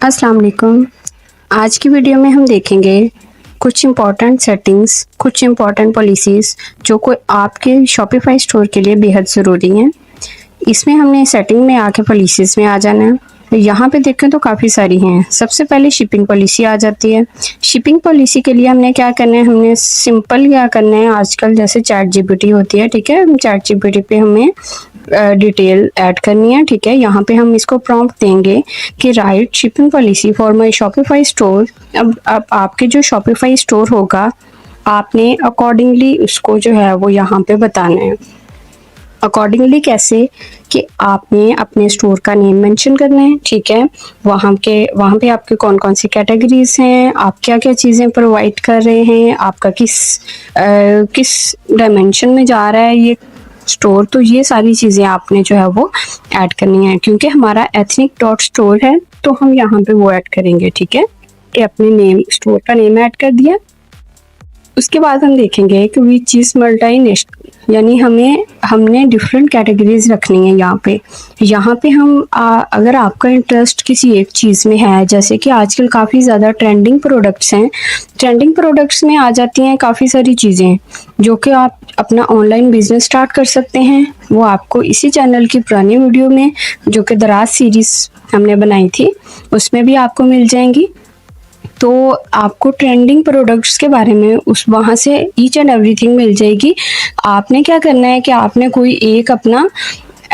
अस्सलाम वालेकुम। आज की वीडियो में हम देखेंगे कुछ इम्पॉर्टेंट सेटिंग्स, कुछ इम्पॉर्टेंट पॉलिसीज़ जो कोई आपके शॉपिफाई स्टोर के लिए बेहद ज़रूरी हैं। इसमें हमने सेटिंग में आके पॉलिसीज़ में आ जाना है। यहाँ पे देखें तो काफ़ी सारी हैं। सबसे पहले शिपिंग पॉलिसी आ जाती है। शिपिंग पॉलिसी के लिए हमने क्या करना है, हमने सिंपल क्या करना है, आजकल जैसे चैट जीपीटी होती है, ठीक है, चैट जीपीटी पे हमें डिटेल ऐड करनी है, ठीक है। यहाँ पे हम इसको प्रॉम्प्ट देंगे कि right shipping policy for my Shopify store. अब आपके जो शॉपिफाई स्टोर होगा, आपने अकॉर्डिंगली उसको जो है वो यहाँ पे बताना है। अकॉर्डिंगली कैसे कि आपने अपने स्टोर का नेम मेंशन करना है, ठीक है। वहाँ पे आपके कौन कौन सी कैटेगरीज हैं, आप क्या क्या चीज़ें प्रोवाइड कर रहे हैं, आपका किस डायमेंशन में जा रहा है ये स्टोर, तो ये सारी चीज़ें आपने जो है वो ऐड करनी है। क्योंकि हमारा एथनिक डॉट स्टोर है तो हम यहाँ पे वो ऐड करेंगे, ठीक है, कि अपने नेम स्टोर का नेम ऐड कर दिया। उसके बाद हम देखेंगे कि विच इज़ मल्टी नेशनल, यानी हमने डिफरेंट कैटेगरीज रखनी है। यहाँ पे हम अगर आपका इंटरेस्ट किसी एक चीज़ में है, जैसे कि आजकल काफ़ी ज़्यादा ट्रेंडिंग प्रोडक्ट्स हैं, ट्रेंडिंग प्रोडक्ट्स में आ जाती हैं काफ़ी सारी चीज़ें जो कि आप अपना ऑनलाइन बिजनेस स्टार्ट कर सकते हैं। वो आपको इसी चैनल की पुरानी वीडियो में, जो कि दराज सीरीज़ हमने बनाई थी, उसमें भी आपको मिल जाएंगी। तो आपको ट्रेंडिंग प्रोडक्ट्स के बारे में वहाँ से ईच एंड एवरीथिंग मिल जाएगी। आपने क्या करना है कि आपने कोई एक अपना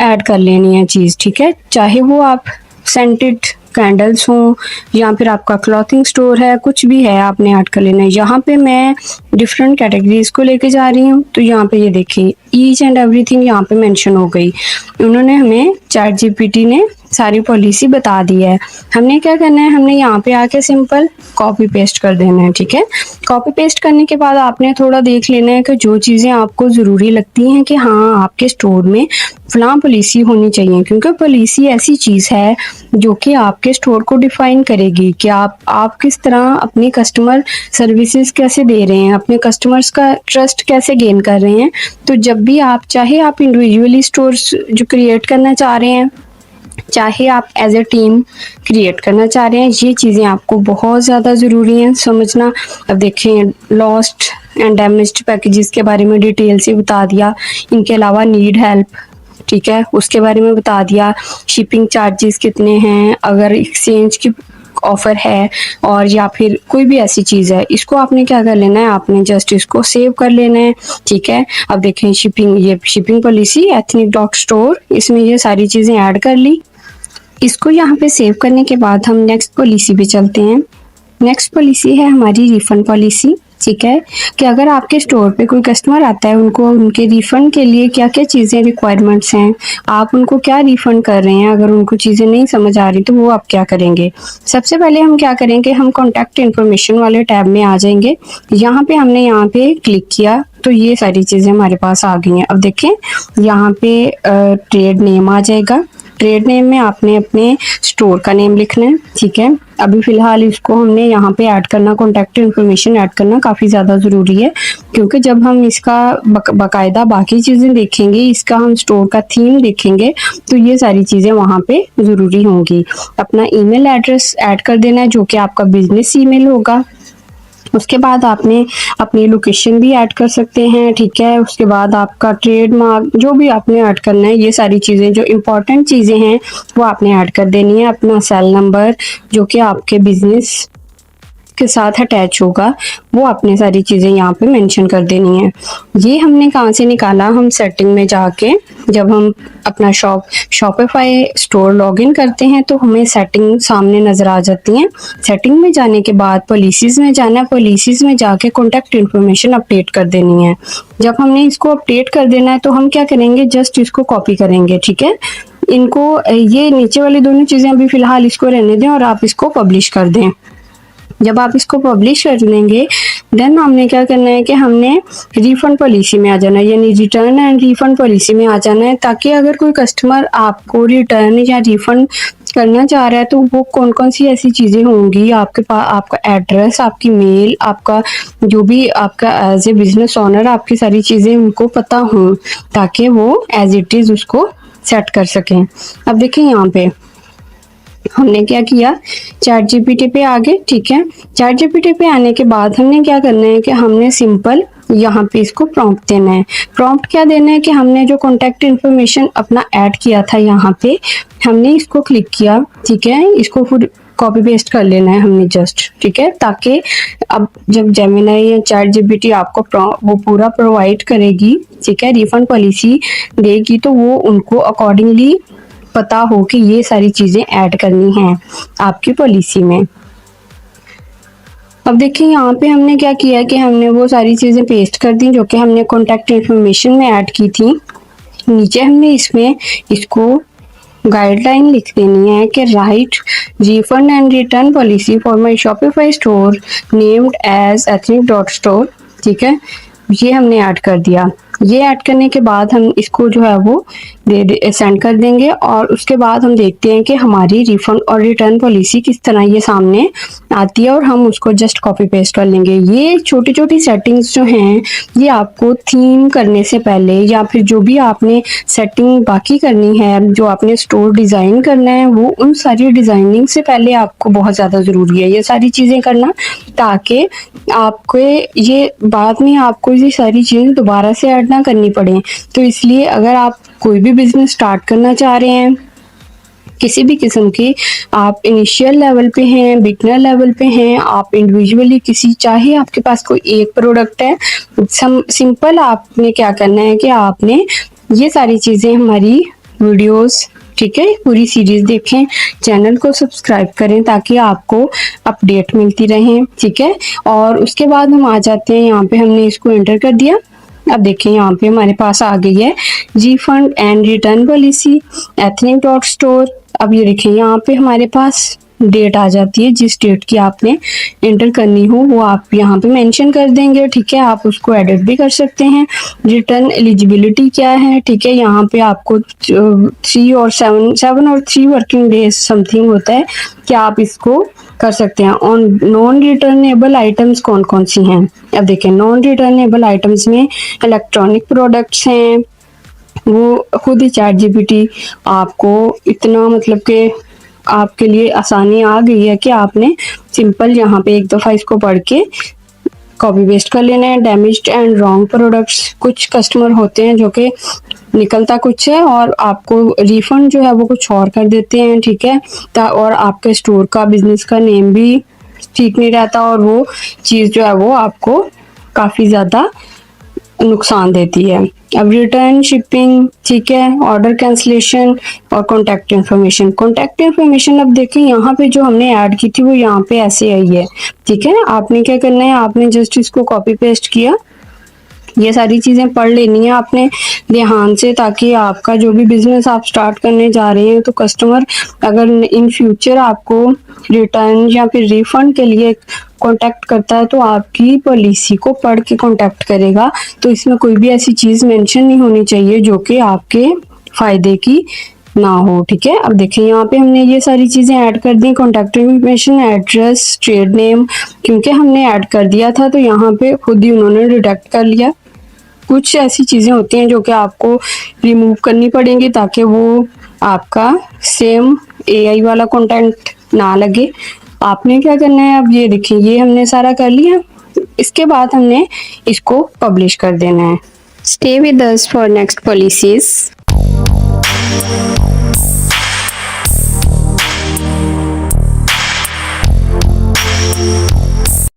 ऐड कर लेनी है चीज़, ठीक है, चाहे वो आप सेंटेड कैंडल्स हों या फिर आपका क्लॉथिंग स्टोर है, कुछ भी है, आपने ऐड कर लेना है। यहाँ पे मैं डिफरेंट कैटेगरीज को लेके जा रही हूँ, तो यहाँ पे ये देखिए ईच एंड एवरीथिंग यहाँ पे मेंशन हो गई। उन्होंने हमें चैट जीपीटी ने सारी पॉलिसी बता दी है। हमने क्या करना है, हमने यहाँ पे आके सिंपल कॉपी पेस्ट कर देना है, ठीक है। कॉपी पेस्ट करने के बाद आपने थोड़ा देख लेना है कि जो चीज़ें आपको ज़रूरी लगती हैं कि हाँ आपके स्टोर में फलां पॉलिसी होनी चाहिए, क्योंकि पॉलिसी ऐसी चीज़ है जो कि आपके स्टोर को डिफाइन करेगी कि आप किस तरह अपनी कस्टमर सर्विसेज कैसे दे रहे हैं, अपने कस्टमर्स का ट्रस्ट कैसे गेन कर रहे हैं। तो जब भी आप, चाहे आप इंडिविजुअली स्टोर्स जो क्रिएट करना चाह रहे हैं, चाहे आप एज ए टीम क्रिएट करना चाह रहे हैं, ये चीज़ें आपको बहुत ज़्यादा ज़रूरी हैं समझना। अब देखें, लॉस्ट एंड डैमेज्ड पैकेजेस के बारे में डिटेल से बता दिया। इनके अलावा नीड हेल्प, ठीक है, उसके बारे में बता दिया। शिपिंग चार्जेस कितने हैं, अगर एक्सचेंज की ऑफर है, और या फिर कोई भी ऐसी चीज़ है, इसको आपने क्या कर लेना है, आपने जस्ट इसको सेव कर लेना है, ठीक है। अब देखें ये shipping policy ethnic dot store, इसमें ये सारी चीज़ें ऐड कर ली। इसको यहाँ पे सेव करने के बाद हम नेक्स्ट पॉलिसी पे चलते हैं। नेक्स्ट पॉलिसी है हमारी रिफंड पॉलिसी, ठीक है, कि अगर आपके स्टोर पे कोई कस्टमर आता है, उनको उनके रिफंड के लिए क्या क्या चीज़ें रिक्वायरमेंट्स हैं, आप उनको क्या रिफंड कर रहे हैं, अगर उनको चीज़ें नहीं समझ आ रही तो वो आप क्या करेंगे। सबसे पहले हम क्या करेंगे, हम कॉन्टैक्ट इन्फॉर्मेशन वाले टैब में आ जाएंगे। यहाँ पे हमने यहाँ पे क्लिक किया तो ये सारी चीज़ें हमारे पास आ गई हैं। अब देखें यहाँ पे ट्रेड नेम आ जाएगा। ट्रेड नेम में आपने अपने स्टोर का नेम लिखना है, ठीक है। अभी फ़िलहाल इसको हमने यहाँ पे ऐड करना, कॉन्टैक्ट इन्फॉर्मेशन ऐड करना काफ़ी ज़्यादा ज़रूरी है, क्योंकि जब हम इसका बाकायदा बाकी चीज़ें देखेंगे, इसका हम स्टोर का थीम देखेंगे, तो ये सारी चीज़ें वहाँ पे ज़रूरी होंगी। अपना ईमेल एड्रेस ऐड कर देना है जो कि आपका बिजनेस ईमेल होगा। उसके बाद आपने अपनी लोकेशन भी ऐड कर सकते हैं, ठीक है। उसके बाद आपका ट्रेडमार्क, जो भी आपने ऐड करना है, ये सारी चीज़ें जो इम्पोर्टेंट चीज़ें हैं वो आपने ऐड कर देनी है। अपना सेल नंबर जो कि आपके बिजनेस के साथ अटैच होगा, वो आपने सारी चीज़ें यहाँ पे मेंशन कर देनी है। ये हमने कहाँ से निकाला, हम सेटिंग में जाके जब हम अपना शॉपिफाई स्टोर लॉगिन करते हैं तो हमें सेटिंग सामने नज़र आ जाती हैं। सेटिंग में जाने के बाद पॉलिसीज़ में जाना है, पॉलिसीज़ में जाके कॉन्टैक्ट इन्फॉर्मेशन अपडेट कर देनी है। जब हमने इसको अपडेट कर देना है तो हम क्या करेंगे, जस्ट इसको कॉपी करेंगे, ठीक है। इनको, ये नीचे वाली दोनों चीज़ें अभी फ़िलहाल इसको रहने दें और आप इसको पब्लिश कर दें। जब आप इसको पब्लिश कर लेंगे, देन हमने क्या करना है कि हमने रिफंड पॉलिसी में आ जाना है, यानी रिटर्न एंड रिफंड पॉलिसी में आ जाना है, ताकि अगर कोई कस्टमर आपको रिटर्न या रिफंड करना चाह रहा है तो वो कौन कौन सी ऐसी चीज़ें होंगी आपके पास, आपका एड्रेस, आपकी मेल, आपका जो भी आपका एज ए बिजनेस ओनर आपकी सारी चीज़ें उनको पता हों, ताकि वो एज इट इज़ उसको सेट कर सकें। अब देखें यहाँ पे हमने क्या किया, चैट जीपीटी पे आ गए। ठीक है, चैट जीपीटी पे आने के बाद हमने क्या करना है कि हमने सिंपल यहाँ पे इसको प्रॉम्प्ट देना है। प्रॉम्प्ट क्या देना है कि हमने जो कॉन्टैक्ट इन्फॉर्मेशन अपना ऐड किया था यहाँ पे, हमने इसको क्लिक किया। ठीक है, इसको फिर कॉपी पेस्ट कर लेना है हमने जस्ट। ठीक है, ताकि अब जब जेमिनाई या चैट जीपीटी आपको वो पूरा प्रोवाइड करेगी, ठीक है, रिफंड पॉलिसी देगी, तो वो उनको अकॉर्डिंगली पता हो कि ये सारी चीजें ऐड करनी है आपकी पॉलिसी में। अब देखिए यहाँ पे हमने क्या किया कि हमने वो सारी चीजें पेस्ट कर दी जो कि हमने कॉन्टैक्ट इन्फॉर्मेशन में ऐड की थी। नीचे हमने इसमें इसको गाइडलाइन लिख देनी है कि right refund and return policy for my Shopify store named as ethnic.store। ठीक है, ये हमने ऐड कर दिया। ये ऐड करने के बाद हम इसको जो है वो सेंड कर देंगे और उसके बाद हम देखते हैं कि हमारी रिफंड और रिटर्न पॉलिसी किस तरह ये सामने आती है और हम उसको जस्ट कॉपी पेस्ट कर लेंगे। ये छोटी छोटी सेटिंग्स जो हैं ये आपको थीम करने से पहले या फिर जो भी आपने सेटिंग बाकी करनी है, जो आपने स्टोर डिज़ाइन करना है, वो उन सारी डिज़ाइनिंग से पहले आपको बहुत ज़्यादा ज़रूरी है ये सारी चीज़ें करना, ताकि आपको ये बाद में आपको ये सारी चीज़ें दोबारा से ऐड ना करनी पड़े। तो इसलिए अगर आप कोई भी बिजनेस स्टार्ट करना चाह रहे हैं किसी भी किस्म की, आप इनिशियल लेवल पे हैं, बिगनर लेवल पे हैं, आप इंडिविजुअली किसी, चाहे आपके पास कोई एक प्रोडक्ट है, सिंपल आपने क्या करना है कि आपने ये सारी चीज़ें हमारी वीडियोस, ठीक है, पूरी सीरीज देखें, चैनल को सब्सक्राइब करें ताकि आपको अपडेट मिलती रहे। ठीक है, और उसके बाद हम आ जाते हैं यहाँ पे, हमने इसको एंटर कर दिया। अब देखिए यहाँ पे हमारे पास आ गई है refund and return policy ethnic.store। अब ये देखिए यहाँ पे हमारे पास डेट आ जाती है, जिस डेट की आपने एंटर करनी हो वो आप यहाँ पे मेंशन कर देंगे। ठीक है, आप उसको एडिट भी कर सकते हैं। रिटर्न एलिजिबिलिटी क्या है, ठीक है, यहाँ पे आपको 3 और 3 वर्किंग डेज समथिंग होता है कि आप इसको कर सकते हैं। ऑन नॉन रिटर्नेबल आइटम्स कौन कौन सी हैं, अब देखें नॉन रिटर्नेबल आइटम्स में इलेक्ट्रॉनिक प्रोडक्ट्स हैं, वो खुद ही चैट जीपीटी आपको इतना मतलब कि आपके लिए आसानी आ गई है कि आपने सिंपल यहाँ पे एक दफ़ा इसको पढ़ के कॉपी पेस्ट कर लेना है। डैमेज्ड एंड रॉन्ग प्रोडक्ट्स, कुछ कस्टमर होते हैं जो कि निकलता कुछ है और आपको रिफंड जो है वो कुछ और कर देते हैं। ठीक है, और आपके स्टोर का बिजनेस का नेम भी ठीक नहीं रहता और वो चीज़ जो है वो आपको काफ़ी ज़्यादा नुकसान देती है। अब रिटर्न, शिपिंग, ठीक है, ऑर्डर कैंसलेशन और कॉन्टैक्ट इन्फॉर्मेशन। कॉन्टैक्ट इन्फॉर्मेशन अब देखें यहाँ पे जो हमने ऐड की थी वो यहाँ पे ऐसे आई है। ठीक है, आपने क्या करना है, आपने जस्ट इसको कॉपी पेस्ट किया, ये सारी चीज़ें पढ़ लेनी है आपने ध्यान से, ताकि आपका जो भी बिजनेस आप स्टार्ट करने जा रहे हैं तो कस्टमर अगर इन फ्यूचर आपको रिटर्न या फिर रिफंड के लिए कांटेक्ट करता है तो आपकी पॉलिसी को पढ़ के कांटेक्ट करेगा। तो इसमें कोई भी ऐसी चीज़ मेंशन नहीं होनी चाहिए जो कि आपके फायदे की ना हो। ठीक है, अब देखें यहाँ पे हमने ये सारी चीज़ें ऐड कर दी, contact information, address, trade name, क्योंकि हमने ऐड कर दिया था तो यहाँ पे खुद ही उन्होंने डिटेक्ट कर लिया। कुछ ऐसी चीज़ें होती हैं जो कि आपको रिमूव करनी पड़ेंगी ताकि वो आपका सेम एआई वाला कंटेंट ना लगे। आपने क्या करना है, अब ये देखिए ये हमने सारा कर लिया, इसके बाद हमने इसको पब्लिश कर देना है। Stay with us for next policies.